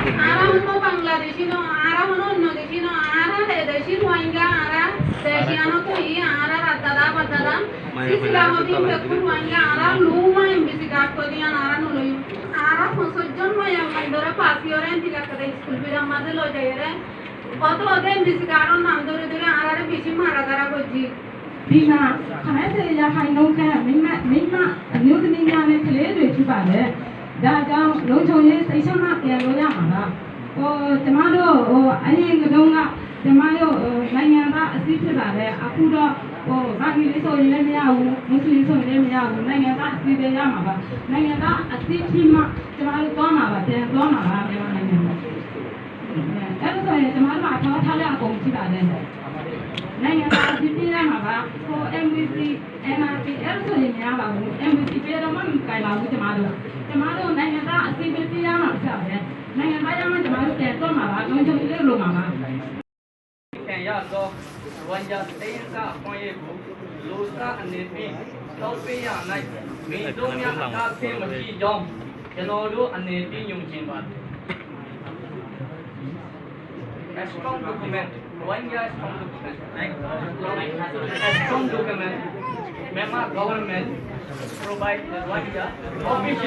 Ara uno Bangladeshi no, ara uno no deshi no, ara deshi Rohingya, ara deshi ano to I ara ratada patada. Sisi la hodi bekku Rohingya, ara luma imbisi gat ko diya ara no loyu. Ara fosojjon mo yang mandora pasi oren tilakade school bira madelo jayere. Oto ode imbisi garon namdore dure ara re bishi maradara goji. ဒီမှာခမဲစေရခိုင်နှုန်းကမိမအမျိုးသမီးများနဲ့ကလေးတွေဖြစ်ပါတယ်။ဒါကြောင့်လုံခြုံရေးစိတ်ချမှပြန်လို့ရမှာလား။ကျမတို့အရင်ကတုန်းကကျမတို့နိုင်ငံသားအစည်းဖြစ်ပါတယ်။အခုတော့ဘာကြီးလေးဆိုရင်လည်းမရဘူး။မွတ်စလင်ဆိုရင်လည်းမရဘူး။နိုင်ငံသားအစည်းပဲရမှာပါ။နိုင်ငံသားအစည်းဖြစ်မှကျမတို့သွားမှာပါ။ပြန်သွားမှာပါမြန်မာနိုင်ငံမှာ။အဲ့ဒါဆိုရင်ကျမတို့အထောက်ထားရအကုန်ရှိပါတယ်။ နိုင်ငံသားအဖြစ်ပြရမှာပါဟို MVC NRP အဲ့လိုဆိုရင်များပါဘူး MVC ပြတော့မှမကြိုင်ပါဘူးကျမတို့နိုင်ငံသားအဖြစ်ပြရမှာဖြစ်ပါတယ်နိုင်ငံသားရမှကျမတို့ပြန်တော့မှာပါလုံးချုံလေးလိုမှာပါ can ya so wan ja tein sa appoint ye bu lo sa ane pi taw pe ya nai me do nya aka phe ma chi jong jano do ane pi nyung chin ba a strong document one year strong document a strong document Myanmar government provide the one year official